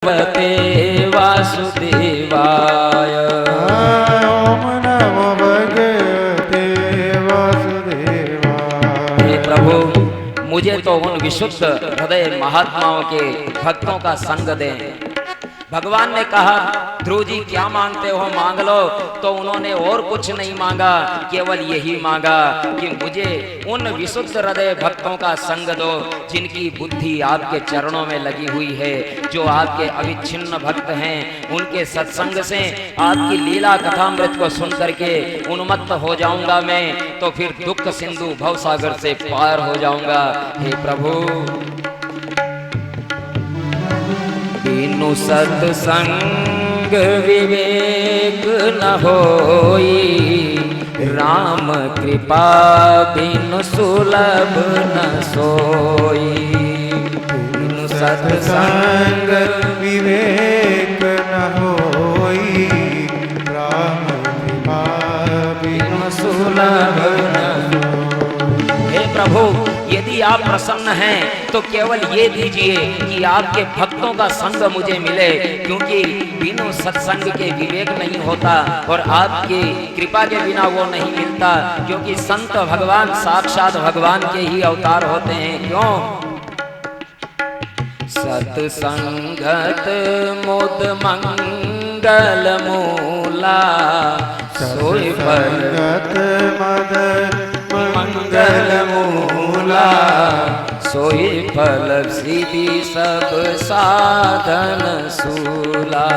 भगवते वासुदेवाय। ओम नमो भगवते वासुदेवाय। हे प्रभु, मुझे तो उन विशुद्ध हृदय महात्माओं के भक्तों का संग दें। भगवान ने कहा, ध्रुव जी क्या मांगते हो मांग लो। तो उन्होंने और कुछ नहीं मांगा, केवल यही मांगा कि मुझे उन विशुद्ध हृदय भक्तों का संग दो जिनकी बुद्धि आपके चरणों में लगी हुई है, जो आपके अविच्छिन्न भक्त हैं। उनके सत्संग से, आपकी लीला कथामृत को सुन करके उन्मत्त हो जाऊंगा मैं, तो फिर दुख सिंधु भवसागर से पार हो जाऊंगा। हे प्रभु, बिनु सत्संग विवेक न होई, राम कृपा बिनु सुलभ न सोई। बिनु सत्संग विवेक न होई, राम कृपा बिनु सुलभ न सोई। हे प्रभु, यदि आप प्रसन्न हैं तो केवल ये दीजिए कि आपके भक्तों का संग मुझे मिले, क्योंकि बिनु सत्संग के विवेक नहीं होता और आपकी कृपा के बिना वो नहीं मिलता, क्योंकि संत भगवान साक्षात भगवान के ही अवतार होते हैं। क्यों? सत्संगत मुद मंगल मूला, सोई संगत मद मंगल मूला, सोई फल सिद्धि सब साधन सूला।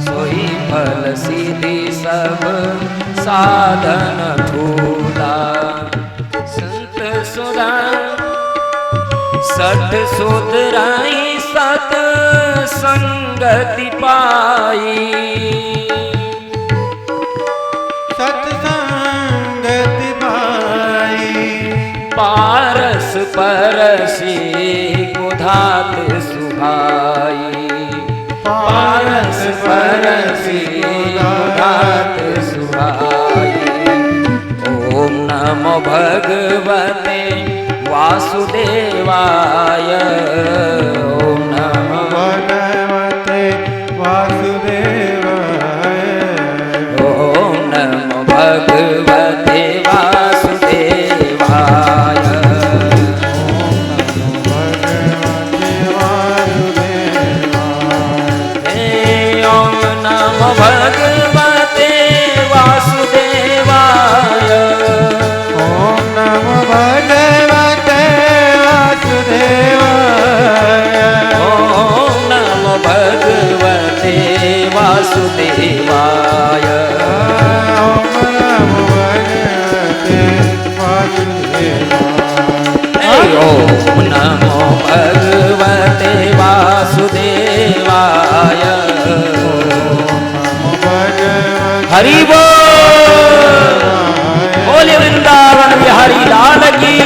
सोई फल सिद्धि सब साधन फूला। संत सुरा सठ सुधराई, सत संगति पाई। सत्संगति पाई, पारस परसी कुधात सुहाई। पारस परसी कुधात सुहाई। ओम नमो भगवते वासुदेवाय। ओम नमो भगवते वासुदेवाय। ओम नमो भगवते वासुदेवाय। ओम नमो भगवते वासुदेवाय। ओम नमो भगवते वासुदेवाय। ओम नमो भगवते वासुदेवाय। ओम नमो भगवते वासुदेवाय। ओम नमो भगवते वासुदेवाय। हरि बोल। बोले वृंदावन बिहारी लाल की।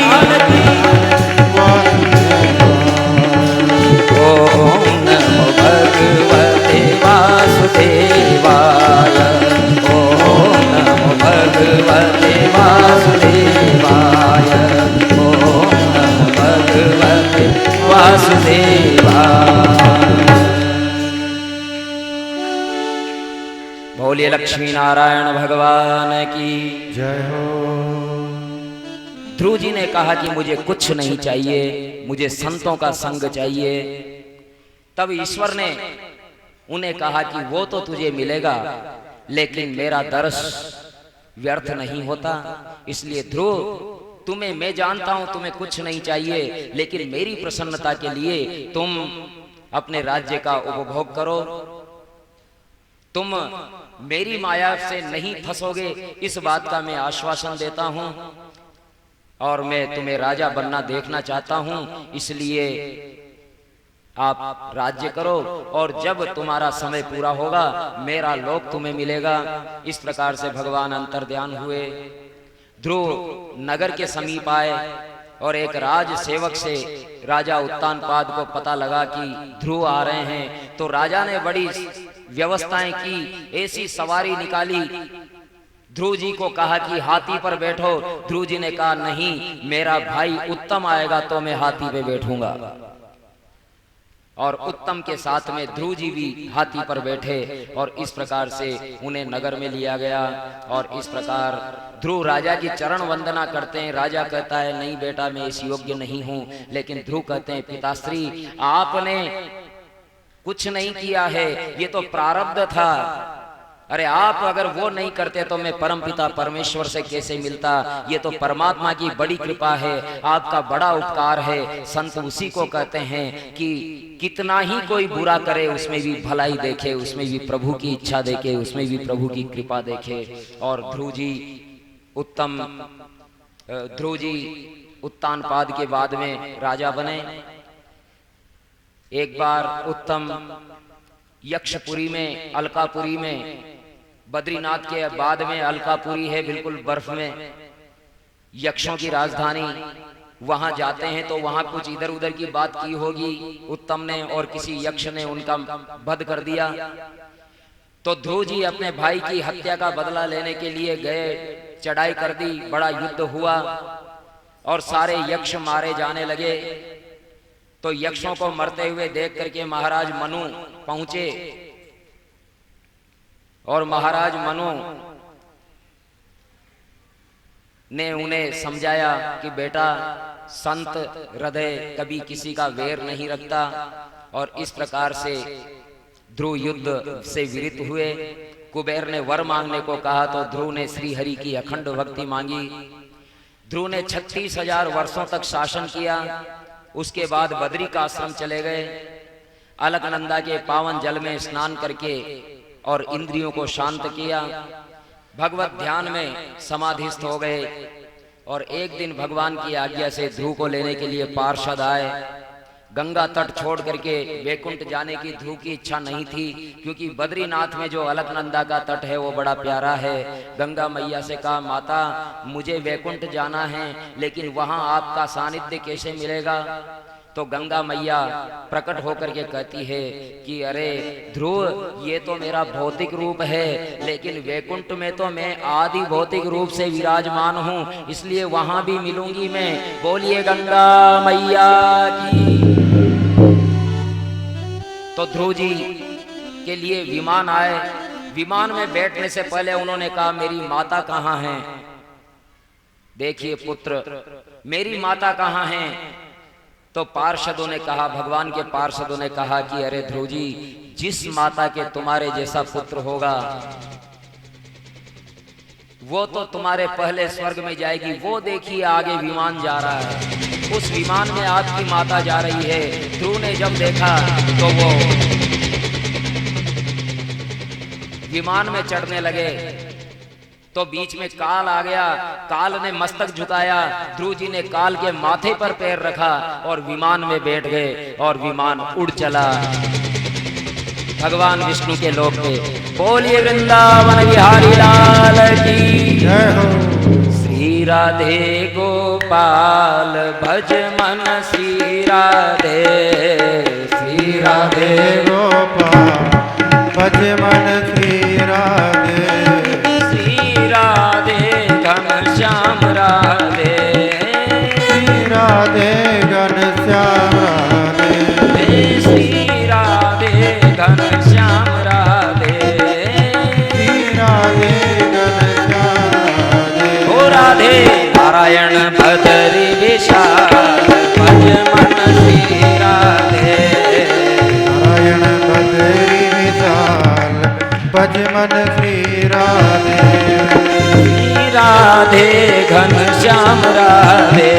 ओम नमो भगवते वासुदेवाय। ओम नमो भगवते वासुदेवाय। ओम नमो भगवते वासुदेवाय। बोलिए लक्ष्मी नारायण भगवान की जय हो। ध्रुव जी ने कहा कि मुझे कुछ नहीं चाहिए, मुझे संतों का संग चाहिए। तब ईश्वर ने उन्हें कहा कि वो तो तुझे मिलेगा, लेकिन मेरा दर्श व्यर्थ नहीं होता। इसलिए ध्रुव, तुम्हें मैं जानता हूं तुम्हें कुछ नहीं चाहिए, लेकिन मेरी प्रसन्नता के लिए तुम अपने राज्य का उपभोग करो। तुम मेरी माया से नहीं फंसोगे, इस बात का मैं आश्वासन देता हूं। और मैं तुम्हें राजा बनना देखना चाहता हूं, इसलिए आप राज्य करो, और जब तुम्हारा समय पूरा होगा मेरा लोक तुम्हें मिलेगा। इस प्रकार से भगवान अंतर्ध्यान हुए। ध्रुव नगर के समीप आए और एक राज सेवक से राजा उत्तानपाद को पता लगा कि ध्रुव आ रहे हैं। तो राजा ने बड़ी व्यवस्थाएं की, ऐसी सवारी निकाली। ध्रुव जी को कहा कि हाथी पर बैठो। ध्रुव जी ने कहा नहीं, मेरा भाई उत्तम आएगा तो मैं हाथी पे बैठूंगा। और उत्तम के साथ में ध्रुव जी भी हाथी पर बैठे और इस प्रकार से उन्हें नगर में लिया गया। और इस प्रकार ध्रुव राजा की चरण वंदना करते हैं। राजा कहता है नहीं बेटा मैं इस योग्य नहीं हूं, लेकिन ध्रुव कहते हैं पिताश्री आपने कुछ नहीं किया है, ये तो प्रारब्ध था। अरे आप अगर वो नहीं करते तो मैं परमपिता परमेश्वर से कैसे मिलता। ये तो परमात्मा की बड़ी कृपा है, आपका बड़ा उपकार है। संत उसी को कहते हैं कि कितना ही कोई बुरा करे उसमें भी भलाई देखे, उसमें भी प्रभु की इच्छा देखे, उसमें भी प्रभु की कृपा देखे। और ध्रुव जी उत्तानपाद के बाद में राजा बने। एक बार उत्तम यक्षपुरी में, अलकापुरी में, बद्रीनाथ के बाद में अलकापुरी है बिल्कुल बर्फ में, यक्षों की राजधानी, वहां जाते हैं तो वहां कुछ इधर उधर की बात की होगी उत्तम ने, और किसी यक्ष ने उनका वध कर दिया। तो ध्रुव जी अपने भाई की हत्या का बदला लेने के लिए गए, चढ़ाई कर दी, बड़ा युद्ध हुआ और सारे यक्ष मारे जाने लगे। तो यक्षों को मरते हुए देख करके महाराज मनु पहुंचे और महाराज मनु ने उन्हें समझाया कि बेटा संत हृदय कभी किसी का वैर नहीं रखता। और इस प्रकार से ध्रुव युद्ध से विरत हुए। कुबेर ने वर मांगने को कहा तो ध्रुव ने श्री हरि की अखंड भक्ति मांगी। ध्रुव ने 36,000 वर्षों तक शासन किया। उसके बाद बद्री का आश्रम चले गए, अलकनंदा के पावन जल में स्नान करके और इंद्रियों को शांत किया, भगवत ध्यान में समाधिस्थ हो गए। और एक दिन भगवान की आज्ञा से ध्रुव को लेने के लिए पार्षद आए। गंगा तट छोड़ करके वैकुंठ जाने की ध्रुव की इच्छा नहीं थी, क्योंकि बद्रीनाथ में जो अलकनंदा का तट है वो बड़ा प्यारा है। गंगा मैया से कहा माता मुझे वैकुंठ जाना है, लेकिन वहां आपका सानिध्य कैसे मिलेगा। तो गंगा मैया प्रकट होकर के कहती है कि अरे ध्रुव ये तो मेरा भौतिक रूप है, लेकिन वैकुंठ में तो मैं आदि भौतिक रूप से विराजमान हूँ, इसलिए वहां भी मिलूंगी मैं। बोलिए गंगा मैया की। तो ध्रुव जी के लिए विमान आए। विमान में बैठने से पहले उन्होंने कहा मेरी माता कहाँ है। देखिए पुत्र मेरी माता कहाँ है। तो पार्षदों ने कहा, भगवान के पार्षदों ने कहा कि अरे ध्रुव जी जिस माता के तुम्हारे जैसा पुत्र होगा वो तो तुम्हारे पहले स्वर्ग में जाएगी। वो देखिए आगे विमान जा रहा है, उस विमान में आपकी माता जा रही है। ध्रुव ने जब देखा तो वो विमान में चढ़ने लगे तो बीच में काल आ गया। काल ने मस्तक झुकाया, ध्रुव जी ने काल के माथे पर पैर रखा और विमान में बैठ गए और विमान उड़ चला भगवान विष्णु के लोक पे। बोलिए वृंदावन बिहारी लाल की जय हो। श्री राधे गोपाल भज मन श्री राधे। श्री राधे गोपाल भज मन श्री राधे। घनश्याम राधे। श्री राधे घनश्याम राधे। श्री राधे घनश्याम राधे। श्री राधे घनश्याम राधे। ओ राधे नारायण भदरी विशाल भज मन श्री राधे। नारायण भदरी विशाल भज मन श्री राधे। राधे घनश्याम राधे।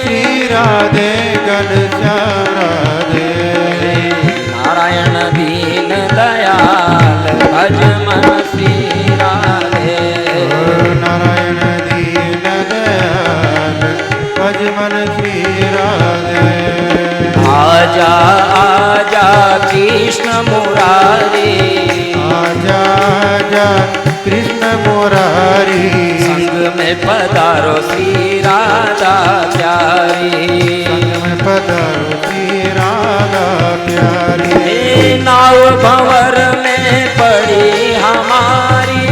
श्री राधे घनश्याम राधे। नारायण दीन दयाल भज मन श्री राधे। नारायण दीन दयाल भज मन श्री राधे। आजा आजा कृष्ण मुरारी। आजा आजा कृष्ण मुरारी। संग में पधारो श्री राधा प्यारी। संग में पधारो श्री राधा प्यारी। नाव भंवर में पड़ी हमारी।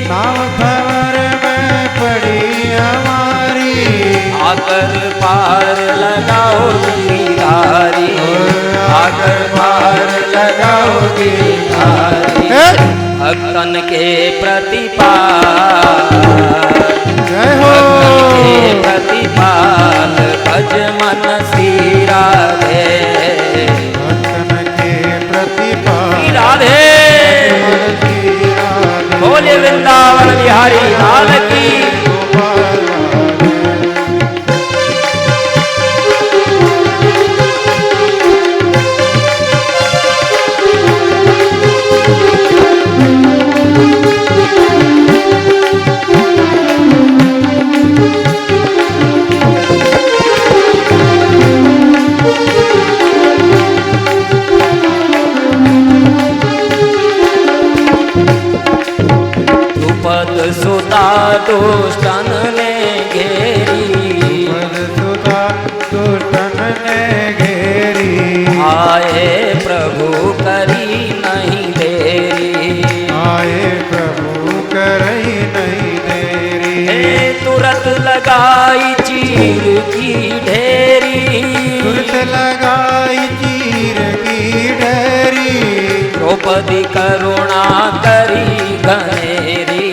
नाव भंवर में पड़ी हमारी। आकर पार लगाओ गिरधारी। होगी भारी। भक्तन के प्रतिपाल, जय हो भक्तन के प्रतिपाल भज मन श्री राधे। भक्तन के प्रतिपाल श्री राधे मन श्री राधे। बोले वृंदावन बिहारी लाल की। गोपाल द्रुपद सुता दुष्टन ने घेरी, सुता दुष्टन ने घेरी। आए प्रभु करी नहीं देरी। आए प्रभु करई नहीं देरी। हे तुरत लगाई चीर की ढेरी, तुरत लगाई चीर की ढेरी। द्रौपदी करुणा करी घनेरी।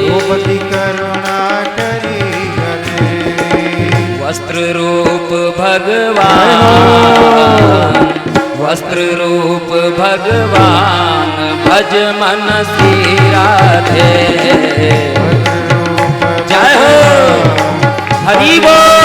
द्रौपदी करुणा करी घनेरी। वस्त्र रूप भगवान, वस्त्र रूप भगवान भज मन श्री राधे। जय हो हरि बोल।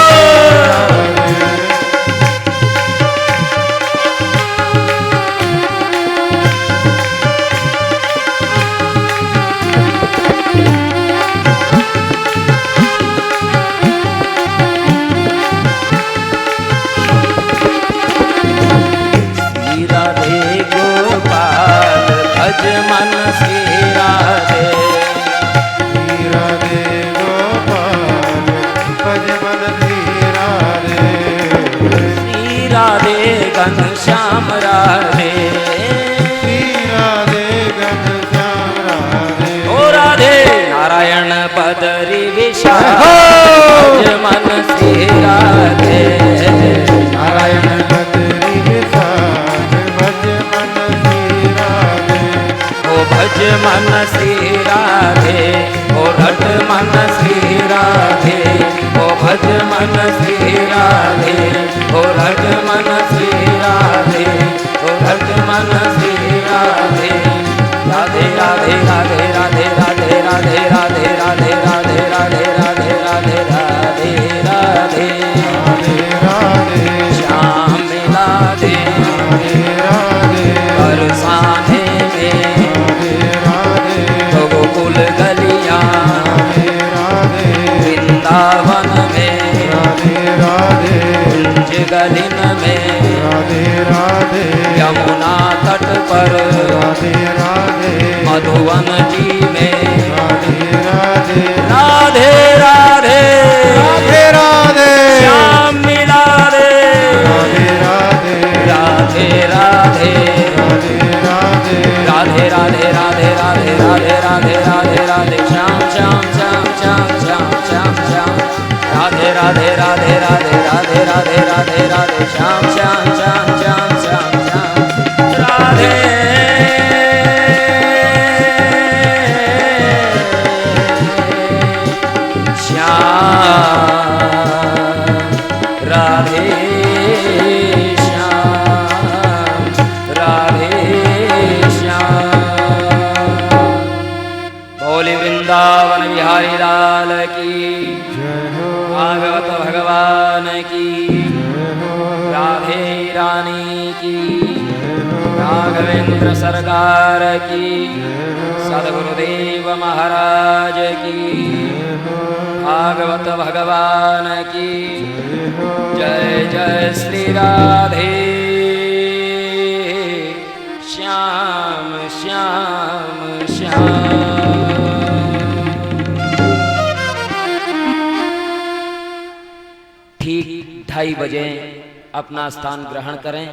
श्री राधे गोपाल भज मन श्री राधे। श्री राधे गोपाल भज मन श्री राधे। श्री राधे घनश्याम राधे। श्री राधे घनश्याम राधे। ओ राधे नारायण बदरी विशाल भज मन श्री राधे। नारायण बदरी विशाल भज मन श्री राधे। ओ भज मन श्री राधे। ओ रट मन श्री राधे। ओ भज मन श्री राधे। ओ रट मन श्री राधे। ओ रट मन श्री राधे। राधे राधे राधे राधे राधे राधे राधे राधे राधे राधे राधे राधे राधे राधे राधे राधे श्याम मिला दे राधे राधे बरसाने में राधे राधे तो गोकुल गलियां राधे राधे वृंदावन में राधे राधे कुंज गलिन में राधे राधे यमुना तट पर राधे राधे मधुवन जी में राधे राधे राधे राधे राधे राधे श्याम मिला दे राधे राधे राधे राधे राधे राधे राधे राधे राधे राधे राधे राधे राधे राधे श्याम श्याम श्याम श्याम श्याम श्याम श्याम राधे राधे राधे राधे राधे राधे राधे राधे श्याम श्याम श्याम श्याम श्याम श्याम राधे श्याम राधे श्याम राधे श्याम। बोले वृंदावन बिहारी लाल की। जय हो भागवत भगवान की। जय हो राधे रानी की। जय हो राघवेंद्र सरकार की। जय हो सदगुरुदेव महाराज की। जय हो भागवत भगवान की। जय हो जय जय श्री राधे श्याम श्याम श्याम। ठीक 2:30 बजे अपना स्थान ग्रहण करें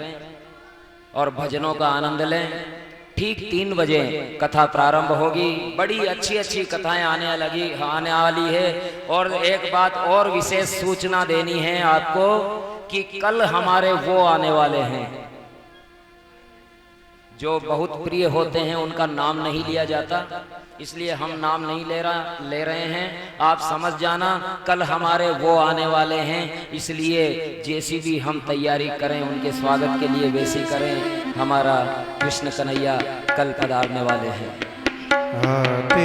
और भजनों का आनंद लें। ठीक 3 बजे कथा प्रारंभ होगी। बड़ी अच्छी अच्छी कथाएं आने वाली है। और एक बात और विशेष सूचना देनी है आपको कि कल हमारे वो आने वाले हैं जो बहुत प्रिय होते हैं उनका नाम नहीं लिया जाता, इसलिए हम नाम नहीं ले रहे हैं। आप समझ जाना, कल हमारे वो आने वाले हैं, इसलिए जैसी भी हम तैयारी करें उनके स्वागत के लिए वैसी करें। हमारा कृष्ण कन्हैया कल पधारने वाले हैं। आते